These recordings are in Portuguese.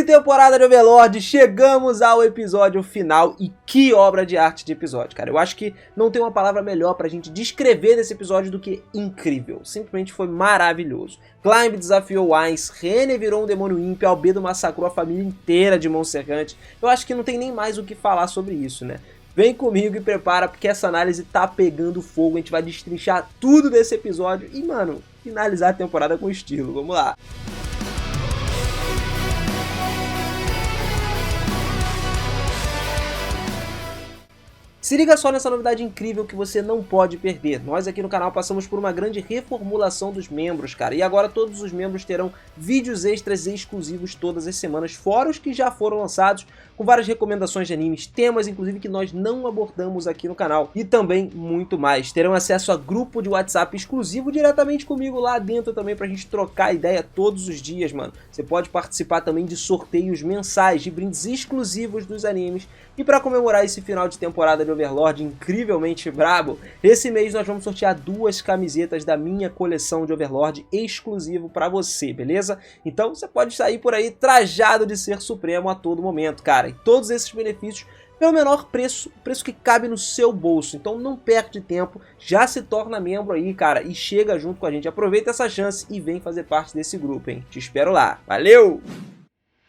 temporada de Overlord, chegamos ao episódio final e que obra de arte de episódio, cara. Eu acho que não tem uma palavra melhor pra gente descrever desse episódio do que incrível. Simplesmente foi maravilhoso. Climb desafiou Ainz, René virou um demônio ímpio, Albedo massacrou a família inteira de Monserrate. Eu acho que não tem nem mais o que falar sobre isso, né? Vem comigo e prepara, porque essa análise tá pegando fogo, a gente vai destrinchar tudo desse episódio e, mano, finalizar a temporada com estilo. Vamos lá! Se liga só nessa novidade incrível que você não pode perder. Nós aqui no canal passamos por uma grande reformulação dos membros, cara. E agora todos os membros terão vídeos extras e exclusivos todas as semanas, fora os que já foram lançados, com várias recomendações de animes, temas inclusive que nós não abordamos aqui no canal. E também muito mais. Terão acesso a grupo de WhatsApp exclusivo diretamente comigo lá dentro também pra gente trocar ideia todos os dias, mano. Você pode participar também de sorteios mensais, de brindes exclusivos dos animes. E pra comemorar esse final de temporada de Overlord incrivelmente brabo, esse mês nós vamos sortear 2 camisetas da minha coleção de Overlord exclusivo pra você, beleza? Então você pode sair por aí trajado de ser supremo a todo momento, cara. E todos esses benefícios pelo menor preço, preço que cabe no seu bolso. Então não perde tempo, já se torna membro aí, cara, e chega junto com a gente. Aproveita essa chance e vem fazer parte desse grupo, hein? Te espero lá. Valeu!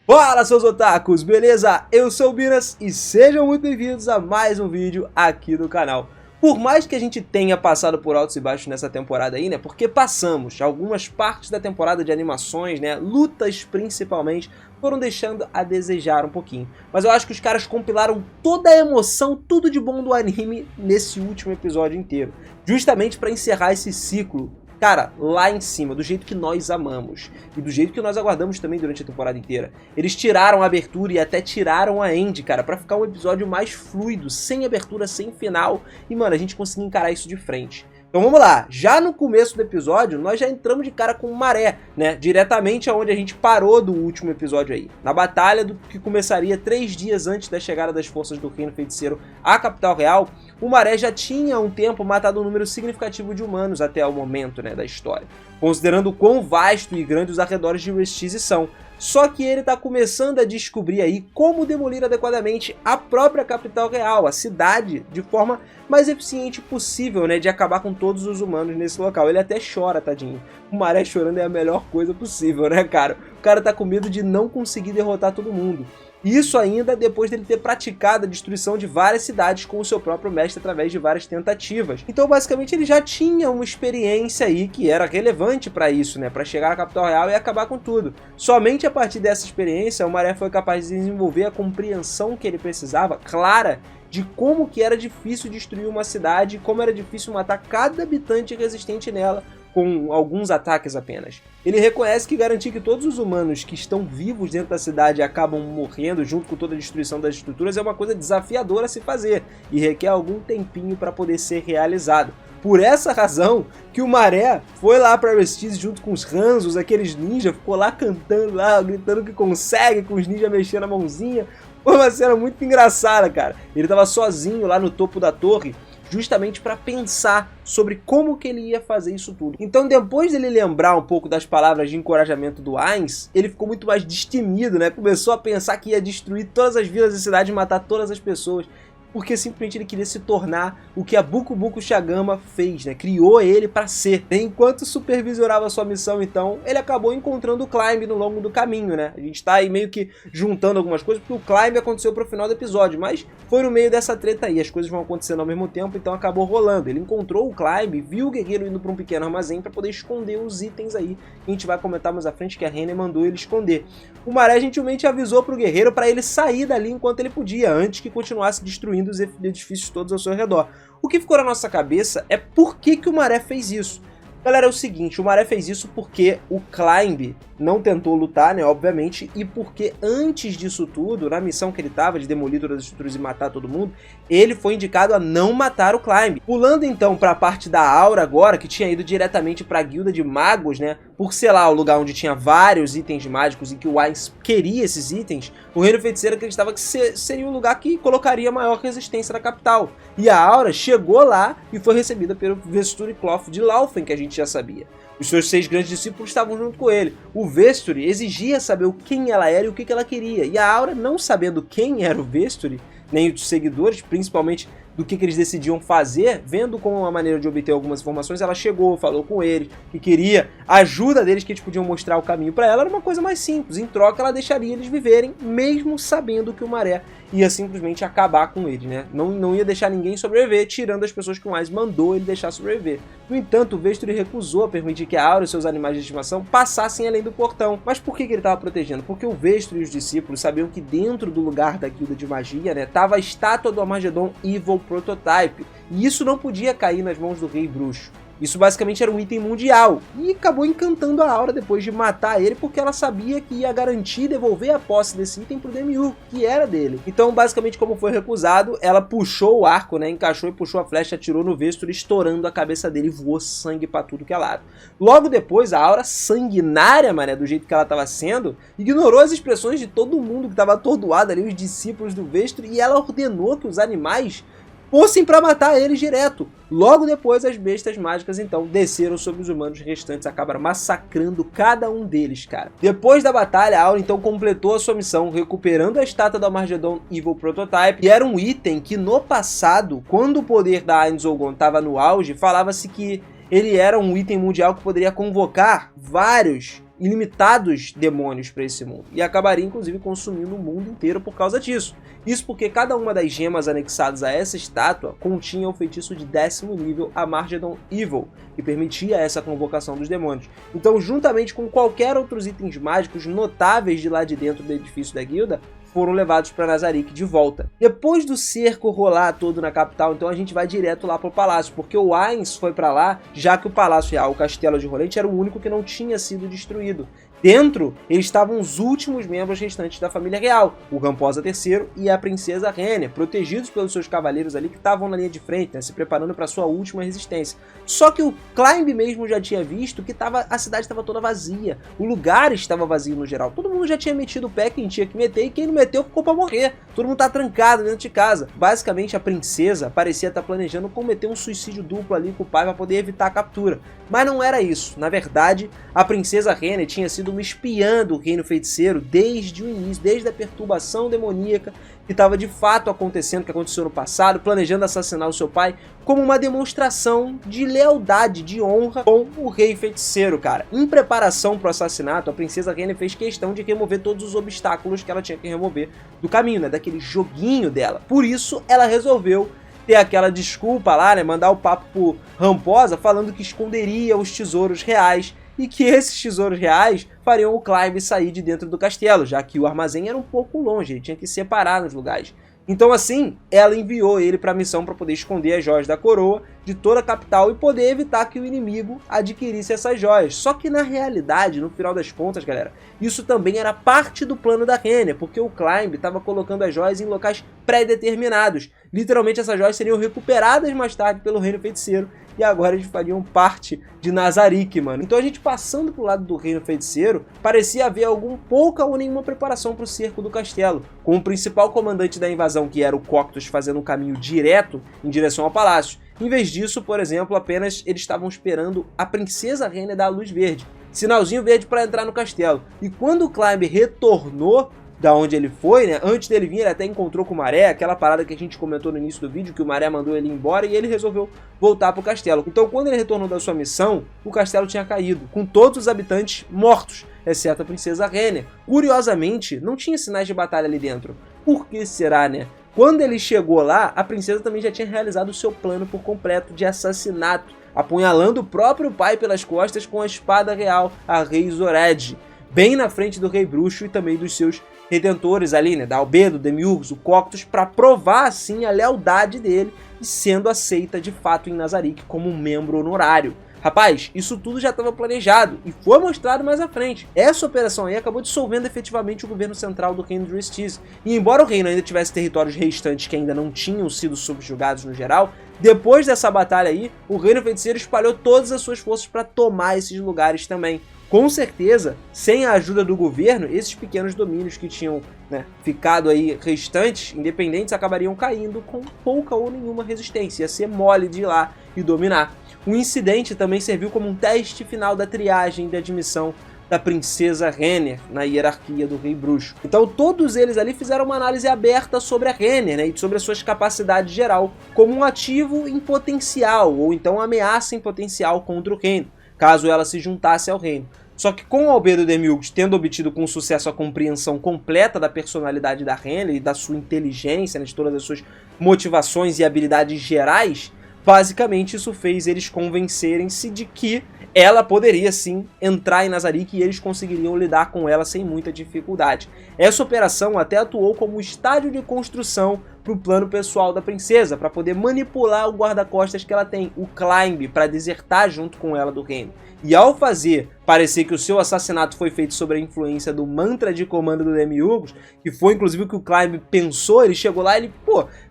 Fala, seus otakus, beleza? Eu sou o Binas e sejam muito bem-vindos a mais um vídeo aqui do canal. Por mais que a gente tenha passado por altos e baixos nessa temporada aí, né? Porque passamos, algumas partes da temporada de animações, né? Lutas principalmente, foram deixando a desejar um pouquinho. Mas eu acho que os caras compilaram toda a emoção, tudo de bom do anime nesse último episódio inteiro. Justamente para encerrar esse ciclo. Cara, lá em cima, do jeito que nós amamos. E do jeito que nós aguardamos também durante a temporada inteira. Eles tiraram a abertura e até tiraram a end, cara, pra ficar um episódio mais fluido, sem abertura, sem final. E, mano, a gente conseguiu encarar isso de frente. Então vamos lá, já no começo do episódio, nós já entramos de cara com Maré, né, diretamente aonde a gente parou do último episódio aí, na batalha do que começaria 3 dias antes da chegada das forças do Reino Feiticeiro à capital real. O Maré já tinha há um tempo matado um número significativo de humanos até o momento, né, da história, considerando o quão vasto e grande os arredores de Restize são. Só que ele está começando a descobrir aí como demolir adequadamente a própria capital real, a cidade, de forma mais eficiente possível, né, de acabar com todos os humanos nesse local. Ele até chora, tadinho. O Maré chorando é a melhor coisa possível, né, cara? O cara tá com medo de não conseguir derrotar todo mundo. Isso ainda depois dele ter praticado a destruição de várias cidades com o seu próprio mestre através de várias tentativas. Então basicamente ele já tinha uma experiência aí que era relevante para isso, né, para chegar à capital real e acabar com tudo. Somente a partir dessa experiência o Maré foi capaz de desenvolver a compreensão que ele precisava, clara, de como que era difícil destruir uma cidade e como era difícil matar cada habitante resistente nela, com alguns ataques apenas. Ele reconhece que garantir que todos os humanos que estão vivos dentro da cidade acabam morrendo junto com toda a destruição das estruturas é uma coisa desafiadora a se fazer e requer algum tempinho para poder ser realizado. Por essa razão que o Maré foi lá para Restize junto com os Hanzos, aqueles ninjas, ficou lá cantando, lá gritando que consegue, com os ninjas mexendo a mãozinha. Foi uma cena muito engraçada, cara. Ele tava sozinho lá no topo da torre, justamente para pensar sobre como que ele ia fazer isso tudo. Então depois dele lembrar um pouco das palavras de encorajamento do Ainz, ele ficou muito mais destemido, né? Começou a pensar que ia destruir todas as vilas da cidade e matar todas as pessoas, porque simplesmente ele queria se tornar o que a Buku Buku Shagama fez, né? Criou ele para ser. Enquanto supervisionava sua missão, então, ele acabou encontrando o Climb no longo do caminho, né? A gente tá aí meio que juntando algumas coisas, porque o Climb aconteceu pro final do episódio, mas foi no meio dessa treta aí, as coisas vão acontecendo ao mesmo tempo, então acabou rolando. Ele encontrou o Climb, viu o guerreiro indo para um pequeno armazém para poder esconder os itens aí, que a gente vai comentar mais à frente, que a René mandou ele esconder. O Maré gentilmente avisou pro guerreiro para ele sair dali enquanto ele podia, antes que continuasse destruindo os edifícios todos ao seu redor. O que ficou na nossa cabeça é por que o Maré fez isso. Galera, é o seguinte, o Maré fez isso porque o Climb não tentou lutar, né, obviamente, e porque antes disso tudo, na missão que ele tava de demolir todas as estruturas e matar todo mundo, ele foi indicado a não matar o Climb. Pulando então para a parte da Aura agora, que tinha ido diretamente para a guilda de magos, né, por ser lá o lugar onde tinha vários itens mágicos e que o Ainz queria esses itens, o Reino Feiticeiro acreditava que seria o lugar que colocaria maior resistência na capital. E a Aura chegou lá e foi recebida pelo Vesturi Cloth de Laufen, que a gente já sabia. Os seus 6 grandes discípulos estavam junto com ele. O Vesturi exigia saber quem ela era e o que ela queria. E a Aura, não sabendo quem era o Vesturi, nem os seguidores, principalmente do que eles decidiam fazer, vendo como uma maneira de obter algumas informações, ela chegou, falou com eles, que queria a ajuda deles, que eles podiam mostrar o caminho para ela. Era uma coisa mais simples. Em troca, ela deixaria eles viverem, mesmo sabendo que o Maré ia simplesmente acabar com eles, né? Não ia deixar ninguém sobreviver, tirando as pessoas que o Ais mandou ele deixar sobreviver. No entanto, o Vesturi recusou a permitir que a Aura e seus animais de estimação passassem além do portão. Mas por que ele estava protegendo? Porque o Vesturi e os discípulos sabiam que dentro do lugar da Guilda de Magia, né, estava a estátua do Armagedon Evil Prototype, e isso não podia cair nas mãos do Rei Bruxo. Isso basicamente era um item mundial, e acabou encantando a Aura depois de matar ele, porque ela sabia que ia garantir devolver a posse desse item pro Demiurgo, que era dele. Então, basicamente, como foi recusado, ela puxou o arco, né, encaixou e puxou a flecha, atirou no Vesturi, estourando a cabeça dele, e voou sangue pra tudo que é lado. Logo depois, a Aura, sanguinária, mané, do jeito que ela estava sendo, ignorou as expressões de todo mundo que estava atordoado ali, os discípulos do Vesturi, e ela ordenou que os animais fossem para matar eles direto. Logo depois, as bestas mágicas, então, desceram sobre os humanos restantes, acabaram massacrando cada um deles, cara. Depois da batalha, a Aura, então, completou a sua missão, recuperando a estátua do Armagedon Evil Prototype, e era um item que, no passado, quando o poder da Ainz Oogun estava no auge, falava-se que ele era um item mundial que poderia convocar vários ilimitados demônios para esse mundo, e acabaria inclusive consumindo o mundo inteiro por causa disso. Isso porque cada uma das gemas anexadas a essa estátua continha o feitiço de 10º nível Armagedon Evil, que permitia essa convocação dos demônios. Então, juntamente com qualquer outros itens mágicos notáveis de lá de dentro do edifício da guilda, foram levados para Nazarick de volta. Depois do cerco rolar todo na capital, então a gente vai direto lá pro palácio, porque o Ainz foi para lá, já que o Palácio Real, o Castelo de Rolente, era o único que não tinha sido destruído. Dentro, eles estavam os últimos membros restantes da família real, o Ramposa III e a princesa Renner, protegidos pelos seus cavaleiros ali que estavam na linha de frente, né, se preparando para sua última resistência. Só que o Climb mesmo já tinha visto que a cidade estava toda vazia, o lugar estava vazio no geral, todo mundo já tinha metido o pé quem tinha que meter, e quem não meteu ficou para morrer, todo mundo tá trancado dentro de casa. Basicamente, a princesa parecia estar planejando cometer um suicídio duplo ali com o pai para poder evitar a captura, mas não era isso. Na verdade, a princesa Renner tinha sido uma espiã do reino feiticeiro desde o início, desde a perturbação demoníaca que estava de fato acontecendo, que aconteceu no passado, planejando assassinar o seu pai, como uma demonstração de lealdade, de honra com o rei feiticeiro, cara. Em preparação para o assassinato, a princesa Renner fez questão de remover todos os obstáculos que ela tinha que remover do caminho, né, daquele joguinho dela. Por isso, ela resolveu ter aquela desculpa lá, né, mandar o papo pro Ramposa falando que esconderia os tesouros reais e que esses tesouros reais fariam o Clive sair de dentro do castelo, já que o armazém era um pouco longe, ele tinha que separar nos lugares. Então assim, ela enviou ele para a missão para poder esconder as joias da coroa de toda a capital e poder evitar que o inimigo adquirisse essas joias. Só que na realidade, no final das contas, galera, isso também era parte do plano da Renner, porque o Climb estava colocando as joias em locais pré-determinados. Literalmente essas joias seriam recuperadas mais tarde pelo Reino Feiticeiro e agora eles fariam parte de Nazarick, mano. Então a gente passando pro lado do Reino Feiticeiro, parecia haver pouca ou nenhuma preparação para o cerco do castelo, com o principal comandante da invasão, que era o Coctus, fazendo um caminho direto em direção ao palácio. Em vez disso, por exemplo, apenas eles estavam esperando a princesa Renner dar a luz verde, sinalzinho verde para entrar no castelo. E quando o Climb retornou da onde ele foi, né, antes dele vir, ele até encontrou com o Maré, aquela parada que a gente comentou no início do vídeo, que o Maré mandou ele embora e ele resolveu voltar pro castelo. Então, quando ele retornou da sua missão, o castelo tinha caído, com todos os habitantes mortos, exceto a princesa Renner. Curiosamente, não tinha sinais de batalha ali dentro. Por que será, né? Quando ele chegou lá, a princesa também já tinha realizado o seu plano por completo de assassinato, apunhalando o próprio pai pelas costas com a espada real, a Rei Zored, bem na frente do Rei Bruxo e também dos seus redentores ali, né, da Albedo, Demiurgos, o Coctus, para provar assim a lealdade dele e sendo aceita de fato em Nazarick como um membro honorário. Rapaz, isso tudo já estava planejado e foi mostrado mais à frente. Essa operação aí acabou dissolvendo efetivamente o governo central do reino de Restiz. E embora o reino ainda tivesse territórios restantes que ainda não tinham sido subjugados no geral, depois dessa batalha aí, o reino feiticeiro espalhou todas as suas forças para tomar esses lugares também. Com certeza, sem a ajuda do governo, esses pequenos domínios que tinham, né, ficado aí restantes, independentes, acabariam caindo com pouca ou nenhuma resistência. Ia ser mole de ir lá e dominar. O incidente também serviu como um teste final da triagem de admissão da princesa Renner na hierarquia do Rei Bruxo. Então todos eles ali fizeram uma análise aberta sobre a Renner, né, e sobre as suas capacidades geral, como um ativo em potencial, ou então ameaça em potencial contra o reino, caso ela se juntasse ao reino. Só que com o Albedo Demiurgos tendo obtido com sucesso a compreensão completa da personalidade da Renner e da sua inteligência, né, de todas as suas motivações e habilidades gerais, basicamente isso fez eles convencerem-se de que ela poderia sim entrar em Nazarick e eles conseguiriam lidar com ela sem muita dificuldade. Essa operação até atuou como estádio de construção para o plano pessoal da princesa, para poder manipular o guarda-costas que ela tem, o Climb, para desertar junto com ela do reino. E ao fazer parecer que o seu assassinato foi feito sob a influência do mantra de comando do Demiurgos, que foi inclusive o que o Climb pensou, ele chegou lá e ele,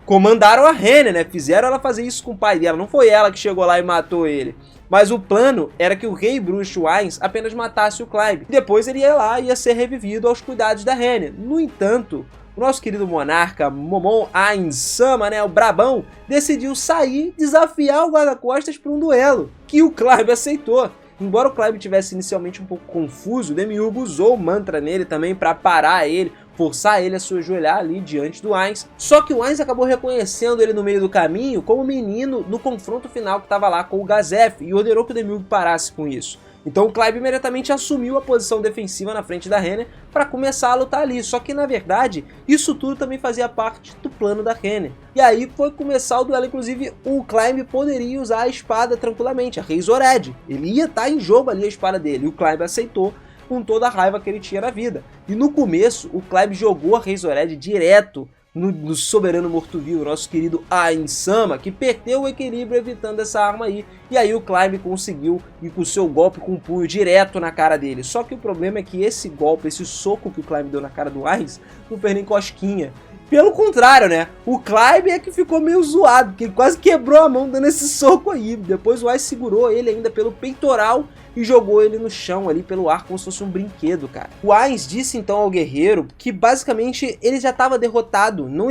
comandaram a Renner, né? Fizeram ela fazer isso com o pai dela, não foi ela que chegou lá e matou ele. Mas o plano era que o Rei Bruxo Ainz apenas matasse o Climb. Depois ele ia lá e ia ser revivido aos cuidados da Renner. No entanto, o nosso querido monarca Momon Ainz Sama, né, o brabão, decidiu sair e desafiar o guarda-costas para um duelo, que o Climb aceitou. Embora o Climb tivesse inicialmente um pouco confuso, o Demiurgo usou o mantra nele também para parar ele, forçar ele a se ajoelhar ali diante do Ainz. Só que o Ainz acabou reconhecendo ele no meio do caminho como menino no confronto final que estava lá com o Gazef e ordenou que o Demiurgo parasse com isso. Então o Climb imediatamente assumiu a posição defensiva na frente da Renner para começar a lutar ali. Só que na verdade isso tudo também fazia parte do plano da Renner. E aí foi começar o duelo, inclusive o Climb poderia usar a espada tranquilamente, a Razorhead. Ele ia estar em jogo ali a espada dele e o Climb aceitou com toda a raiva que ele tinha na vida. E no começo o Climb jogou a Razorhead direto no soberano morto-vivo, nosso querido Ainz Sama, que perdeu o equilíbrio evitando essa arma aí. E aí o Climb conseguiu ir com o seu golpe com o punho direto na cara dele. Só que o problema é que esse golpe, esse soco que o Climb deu na cara do Ainz, não fez nem cosquinha. Pelo contrário, né? O Climb é que ficou meio zoado, porque ele quase quebrou a mão dando esse soco aí. Depois o Ainz segurou ele ainda pelo peitoral e jogou ele no chão ali pelo ar como se fosse um brinquedo, cara. O Ainz disse então ao guerreiro que basicamente ele já estava derrotado, não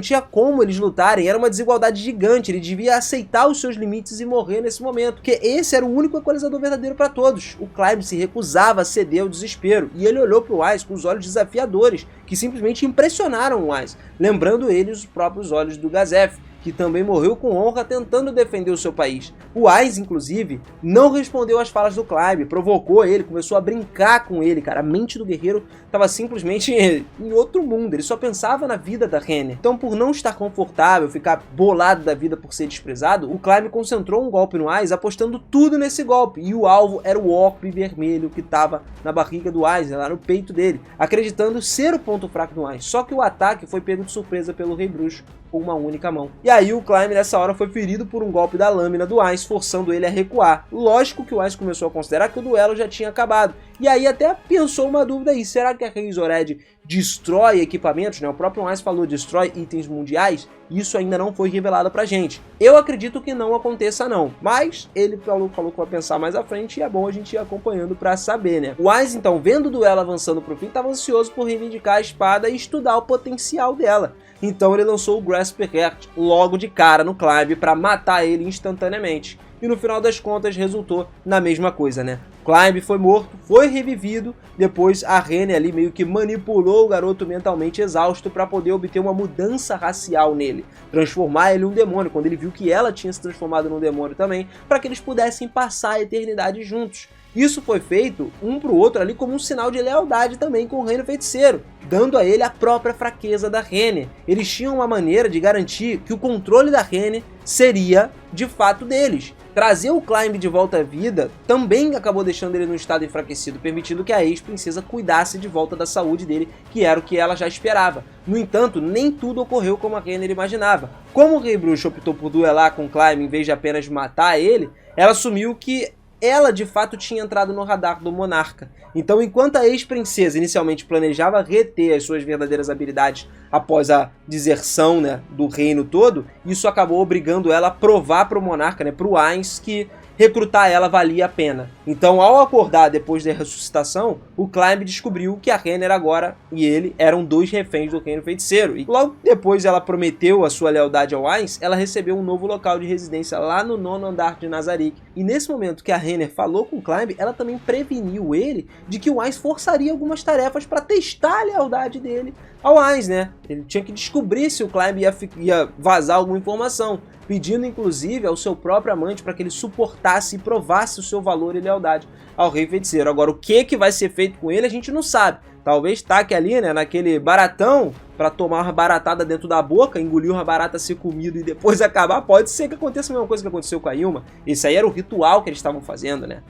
tinha como eles lutarem, era uma desigualdade gigante, ele devia aceitar os seus limites e morrer nesse momento, porque esse era o único equalizador verdadeiro para todos. O Climb se recusava a ceder ao desespero, e ele olhou para o Ainz com os olhos desafiadores, que simplesmente impressionaram o Ainz, lembrando ele os próprios olhos do Gazef, que também morreu com honra tentando defender o seu país. O Ainz, inclusive, não respondeu às falas do Climb, provocou ele, começou a brincar com ele, cara. A mente do guerreiro estava simplesmente em outro mundo, ele só pensava na vida da Renner. Então, por não estar confortável, ficar bolado da vida por ser desprezado, o Climb concentrou um golpe no Ainz, apostando tudo nesse golpe, e o alvo era o orbe vermelho que estava na barriga do Ainz, lá no peito dele, acreditando ser o ponto fraco do Ainz. Só que o ataque foi pego de surpresa pelo Rei Bruxo com uma única mão. E aí o Climb nessa hora foi ferido por um golpe da lâmina do Ainz, forçando ele a recuar. Lógico que o Ainz começou a considerar que o duelo já tinha acabado. E aí até pensou uma dúvida aí, será que a Razorhead destrói equipamentos, né? O próprio Ainz falou destrói itens mundiais, isso ainda não foi revelado pra gente. Eu acredito que não aconteça não, mas ele falou que vai pensar mais à frente e é bom a gente ir acompanhando pra saber, né? O Ainz então, vendo o duelo avançando pro fim, estava ansioso por reivindicar a espada e estudar o potencial dela. Então ele lançou o Grasper Heart logo de cara no Climb para matar ele instantaneamente. E no final das contas resultou na mesma coisa, né? Climb foi morto, foi revivido, depois a Renner ali meio que manipulou o garoto mentalmente exausto para poder obter uma mudança racial nele, transformar ele em um demônio, quando ele viu que ela tinha se transformado num demônio também, para que eles pudessem passar a eternidade juntos. Isso foi feito um pro outro ali como um sinal de lealdade também com o Reino Feiticeiro, dando a ele a própria fraqueza da Renner. Eles tinham uma maneira de garantir que o controle da Renner seria de fato deles. Trazer o Climb de volta à vida também acabou deixando ele num estado enfraquecido, permitindo que a ex-princesa cuidasse de volta da saúde dele, que era o que ela já esperava. No entanto, nem tudo ocorreu como a Renner imaginava. Como o Rei Bruxo optou por duelar com o Climb em vez de apenas matar ele, ela assumiu que ela de fato tinha entrado no radar do monarca. Então, enquanto a ex-princesa inicialmente planejava reter as suas verdadeiras habilidades após a deserção, né, do reino todo, isso acabou obrigando ela a provar para o monarca, né, para o Ainz, que recrutar ela valia a pena. Então, ao acordar depois da ressuscitação, o Climb descobriu que a Renner agora e ele eram 2 reféns do Reino Feiticeiro. E logo depois ela prometeu a sua lealdade ao Ainz, ela recebeu um novo local de residência lá no 9º andar de Nazarick. E nesse momento que a Renner falou com o Climb, ela também preveniu ele de que o Ainz forçaria algumas tarefas para testar a lealdade dele ao Ainz, né? Ele tinha que descobrir se o Climb ia vazar alguma informação, pedindo inclusive ao seu próprio amante para que ele suportasse e provasse o seu valor e lealdade ao Rei Feiticeiro. Agora, o que vai ser feito com ele a gente não sabe. Talvez taque ali, né, naquele baratão para tomar uma baratada dentro da boca, engolir uma barata, ser comido e depois acabar. Pode ser que aconteça a mesma coisa que aconteceu com a Ylma. Esse aí era o ritual que eles estavam fazendo, né?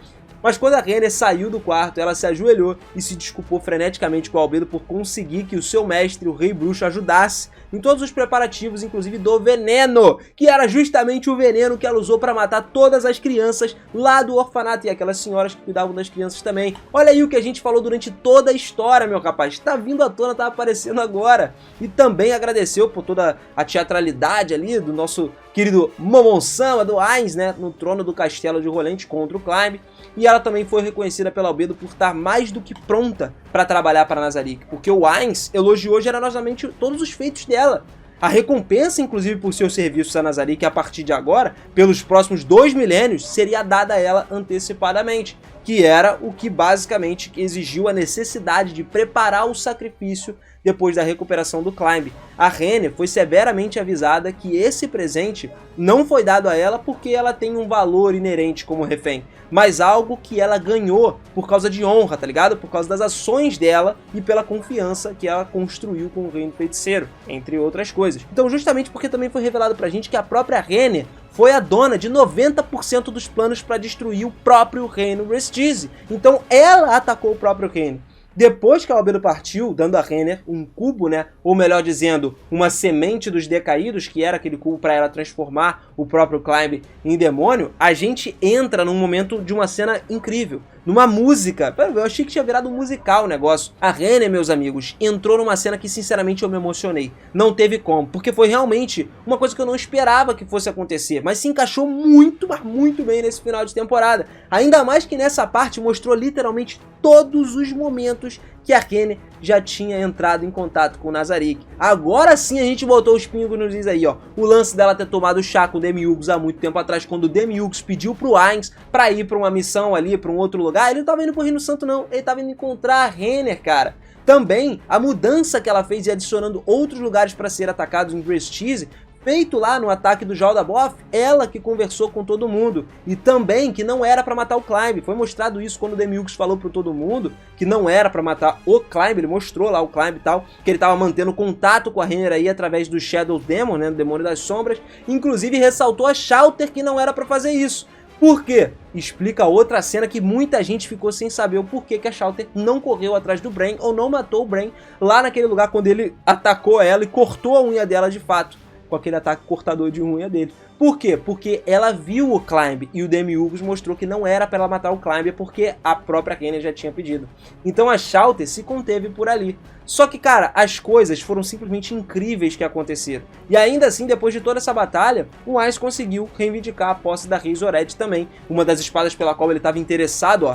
Mas quando a Renner saiu do quarto, ela se ajoelhou e se desculpou freneticamente com o Albedo por conseguir que o seu mestre, o Rei Bruxo, ajudasse em todos os preparativos, inclusive do veneno, que era justamente o veneno que ela usou para matar todas as crianças lá do orfanato e aquelas senhoras que cuidavam das crianças também. Olha aí o que a gente falou durante toda a história, meu rapaz. Tá vindo à tona, tá aparecendo agora. E também agradeceu por toda a teatralidade ali do nosso querido Momon-sama, do Ainz, né, no trono do castelo de Rolente contra o Climb. E ela também foi reconhecida pela Albedo por estar mais do que pronta para trabalhar para Nazarick, porque o Ainz elogiou generosamente todos os feitos dela. A recompensa, inclusive, por seus serviços a Nazarick, a partir de agora, pelos próximos 2 milênios, seria dada a ela antecipadamente, que era o que basicamente exigiu a necessidade de preparar o sacrifício depois da recuperação do Climb. A Renner foi severamente avisada que esse presente não foi dado a ela porque ela tem um valor inerente como refém, mas algo que ela ganhou por causa de honra, tá ligado? Por causa das ações dela e pela confiança que ela construiu com o Reino Feiticeiro, entre outras coisas. Então, justamente porque também foi revelado pra gente que a própria Renner foi a dona de 90% dos planos para destruir o próprio reino Restize. Então ela atacou o próprio reino. Depois que a Albedo partiu, dando a Renner um cubo, né? Ou melhor dizendo, uma semente dos decaídos, que era aquele cubo para ela transformar o próprio Climb em demônio, a gente entra num momento de uma cena incrível. Numa música, eu achei que tinha virado um musical o negócio. A Renner, meus amigos, entrou numa cena que sinceramente eu me emocionei. Não teve como, porque foi realmente uma coisa que eu não esperava que fosse acontecer, mas se encaixou muito, mas muito bem nesse final de temporada. Ainda mais que nessa parte mostrou literalmente todos os momentos que a Renner já tinha entrado em contato com o Nazarick. Agora sim a gente botou os pingos nos is aí, ó. O lance dela ter tomado chá com o Demiurgos há muito tempo atrás, quando o Demiurgos pediu pro Ainz pra ir pra uma missão ali, pra um outro lugar. Ele não tava indo pro Reino Santo não, ele tava indo encontrar a Renner, cara. Também a mudança que ela fez e adicionando outros lugares para ser atacados em Restize, feito lá no ataque do Jaldabaoth, ela que conversou com todo mundo. E também que não era pra matar o Climb. Foi mostrado isso quando o Demiurgos falou pra todo mundo que não era pra matar o Climb. Ele mostrou lá o Climb e tal, que ele tava mantendo contato com a Renner aí através do Shadow Demon, né, do Demônio das Sombras. Inclusive ressaltou a Shallter que não era pra fazer isso. Por quê? Explica outra cena que muita gente ficou sem saber o porquê que a Shallter não correu atrás do Brain ou não matou o Brain lá naquele lugar quando ele atacou ela e cortou a unha dela de fato, com aquele ataque cortador de unha dele. Por quê? Porque ela viu o Climb e o Demiurgos mostrou que não era para ela matar o Climb porque a própria Renner já tinha pedido. Então a Shallter se conteve por ali. Só que, cara, as coisas foram simplesmente incríveis que aconteceram. E ainda assim, depois de toda essa batalha, o Ainz conseguiu reivindicar a posse da Rei Zoraide também. Uma das espadas pela qual ele estava interessado, ó,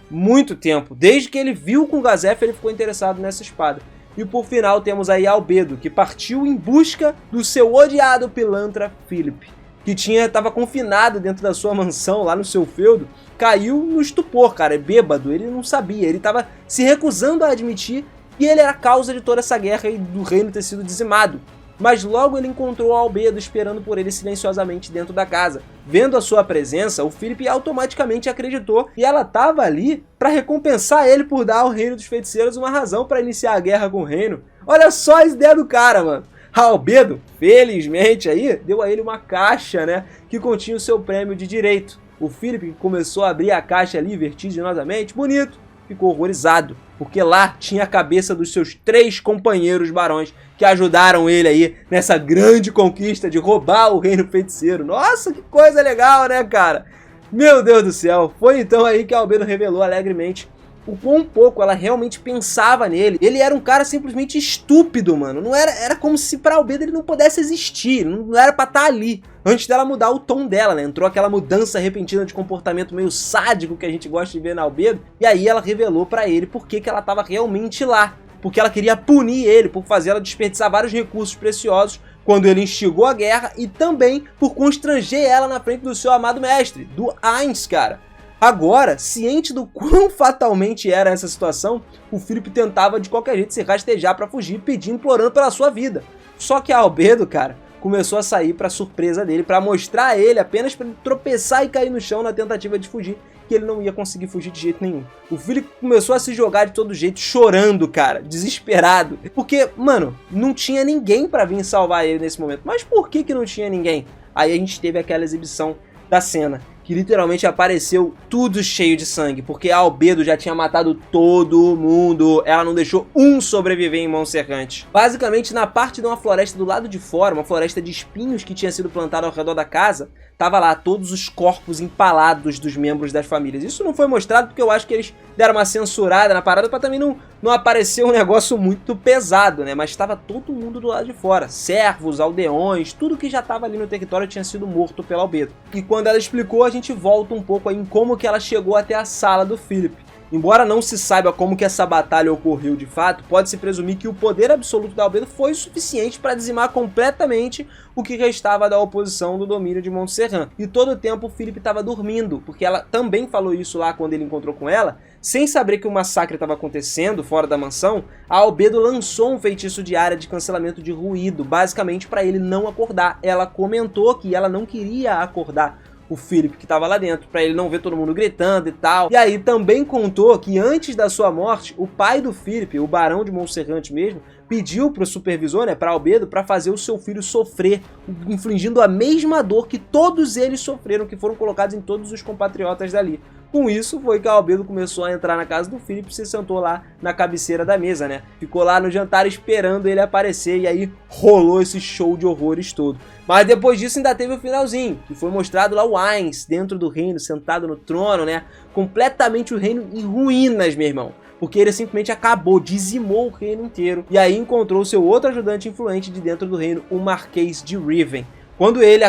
muito tempo. Desde que ele viu com o Gazef, ele ficou interessado nessa espada. E por final temos aí Albedo, que partiu em busca do seu odiado pilantra Philip, que estava confinado dentro da sua mansão, lá no seu feudo, caiu no estupor, cara, é bêbado, ele não sabia, ele estava se recusando a admitir que ele era a causa de toda essa guerra e do reino ter sido dizimado. Mas logo ele encontrou Albedo esperando por ele silenciosamente dentro da casa. Vendo a sua presença, o Philip automaticamente acreditou e ela estava ali para recompensar ele por dar ao reino dos feiticeiros uma razão para iniciar a guerra com o reino. Olha só a ideia do cara, mano. A Albedo, felizmente aí, deu a ele uma caixa, né, que continha o seu prêmio de direito. O Philip começou a abrir a caixa ali vertiginosamente, bonito, ficou horrorizado, porque lá tinha a cabeça dos seus 3 companheiros barões que ajudaram ele aí nessa grande conquista de roubar o reino feiticeiro. Nossa, que coisa legal, né, cara? Meu Deus do céu. Foi então aí que Albedo revelou alegremente o quão pouco ela realmente pensava nele. Ele era um cara simplesmente estúpido, mano. Não era como se pra Albedo ele não pudesse existir, não era pra estar ali. Antes dela mudar o tom dela, né? Entrou aquela mudança repentina de comportamento meio sádico que a gente gosta de ver na Albedo. E aí ela revelou pra ele por que ela tava realmente lá. Porque ela queria punir ele por fazer ela desperdiçar vários recursos preciosos quando ele instigou a guerra e também por constranger ela na frente do seu amado mestre, do Ainz, cara. Agora, ciente do quão fatalmente era essa situação, o Philip tentava de qualquer jeito se rastejar pra fugir, pedindo, implorando pela sua vida. Só que a Albedo, cara, começou a sair pra surpresa dele, pra mostrar a ele, apenas pra ele tropeçar e cair no chão na tentativa de fugir, que ele não ia conseguir fugir de jeito nenhum. O Philip começou a se jogar de todo jeito, chorando, cara, desesperado. Porque, mano, não tinha ninguém pra vir salvar ele nesse momento. Mas por que não tinha ninguém? Aí a gente teve aquela exibição da cena, que literalmente apareceu tudo cheio de sangue, porque a Albedo já tinha matado todo mundo, ela não deixou um sobreviver em Montserrat. Basicamente, na parte de uma floresta do lado de fora, uma floresta de espinhos que tinha sido plantada ao redor da casa, tava lá todos os corpos empalados dos membros das famílias. Isso não foi mostrado porque eu acho que eles deram uma censurada na parada pra também não aparecer um negócio muito pesado, né? Mas estava todo mundo do lado de fora. Servos, aldeões, tudo que já estava ali no território tinha sido morto pela Albedo. E quando ela explicou, a gente volta um pouco aí em como que ela chegou até a sala do Philip. Embora não se saiba como que essa batalha ocorreu de fato, pode-se presumir que o poder absoluto da Albedo foi suficiente para dizimar completamente o que restava da oposição do domínio de Montserrat. E todo o tempo o Philip estava dormindo, porque ela também falou isso lá quando ele encontrou com ela. Sem saber que o massacre estava acontecendo fora da mansão, a Albedo lançou um feitiço de área de cancelamento de ruído, basicamente para ele não acordar. Ela comentou que ela não queria acordar o Philip que estava lá dentro, para ele não ver todo mundo gritando e tal. E aí também contou que antes da sua morte, o pai do Philip, o Barão de Montserrat mesmo, pediu pro supervisor, né, pra Albedo, para fazer o seu filho sofrer, infligindo a mesma dor que todos eles sofreram, que foram colocados em todos os compatriotas dali. Com isso, foi que a Albedo começou a entrar na casa do Philip e se sentou lá na cabeceira da mesa, né? Ficou lá no jantar esperando ele aparecer e aí rolou esse show de horrores todo. Mas depois disso ainda teve o finalzinho, que foi mostrado lá o Ainz dentro do reino, sentado no trono, né? Completamente o reino em ruínas, meu irmão. Porque ele simplesmente acabou, dizimou o reino inteiro. E aí encontrou seu outro ajudante influente de dentro do reino, o Marquês de Riven. Quando ele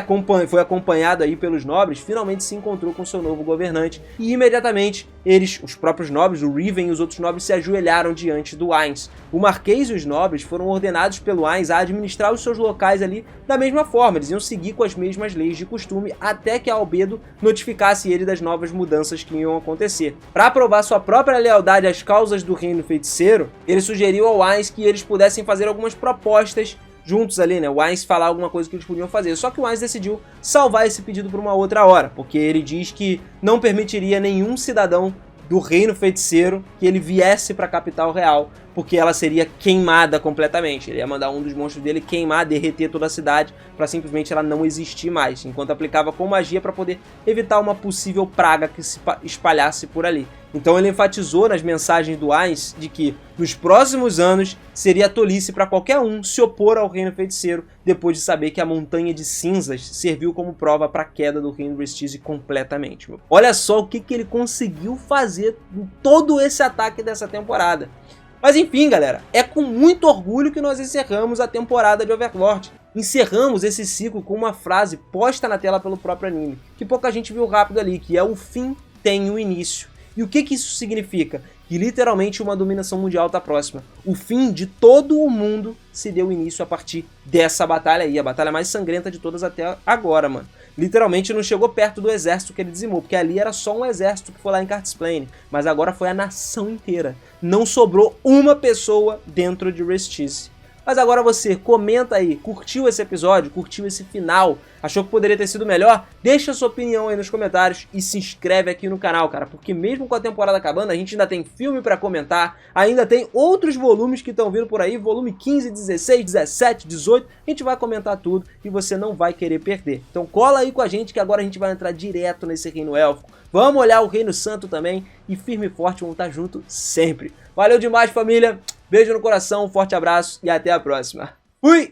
foi acompanhado aí pelos nobres, finalmente se encontrou com seu novo governante e imediatamente eles, os próprios nobres, o Riven e os outros nobres se ajoelharam diante do Ainz. O Marquês e os nobres foram ordenados pelo Ainz a administrar os seus locais ali da mesma forma, eles iam seguir com as mesmas leis de costume até que a Albedo notificasse ele das novas mudanças que iam acontecer. Para provar sua própria lealdade às causas do reino feiticeiro, ele sugeriu ao Ainz que eles pudessem fazer algumas propostas juntos ali, né, o Ainz falar alguma coisa que eles podiam fazer. Só que o Ainz decidiu salvar esse pedido para uma outra hora, porque ele diz que não permitiria nenhum cidadão do reino feiticeiro que ele viesse para a capital real, porque ela seria queimada completamente. Ele ia mandar um dos monstros dele queimar, derreter toda a cidade, para simplesmente ela não existir mais, enquanto aplicava com magia para poder evitar uma possível praga que se espalhasse por ali. Então ele enfatizou nas mensagens do Ainz de que nos próximos anos seria tolice para qualquer um se opor ao reino feiticeiro, depois de saber que a Montanha de Cinzas serviu como prova para a queda do reino Restize completamente. Meu. Olha só o que ele conseguiu fazer em todo esse ataque dessa temporada. Mas enfim, galera, é com muito orgulho que nós encerramos a temporada de Overlord. Encerramos esse ciclo com uma frase posta na tela pelo próprio anime, que pouca gente viu rápido ali, que é: o fim tem um início. E o que isso significa? Que literalmente uma dominação mundial está próxima. O fim de todo o mundo se deu início a partir dessa batalha aí, a batalha mais sangrenta de todas até agora, mano. Literalmente não chegou perto do exército que ele dizimou, porque ali era só um exército que foi lá em Cartisplane, mas agora foi a nação inteira. Não sobrou uma pessoa dentro de Restize. Mas agora você, comenta aí, curtiu esse episódio, curtiu esse final, achou que poderia ter sido melhor? Deixa a sua opinião aí nos comentários e se inscreve aqui no canal, cara, porque mesmo com a temporada acabando, a gente ainda tem filme pra comentar, ainda tem outros volumes que estão vindo por aí, volume 15, 16, 17, 18, a gente vai comentar tudo e você não vai querer perder. Então cola aí com a gente que agora a gente vai entrar direto nesse reino élfico, vamos olhar o reino santo também e firme e forte, vamos estar junto sempre. Valeu demais, família! Beijo no coração, um forte abraço e até a próxima. Fui!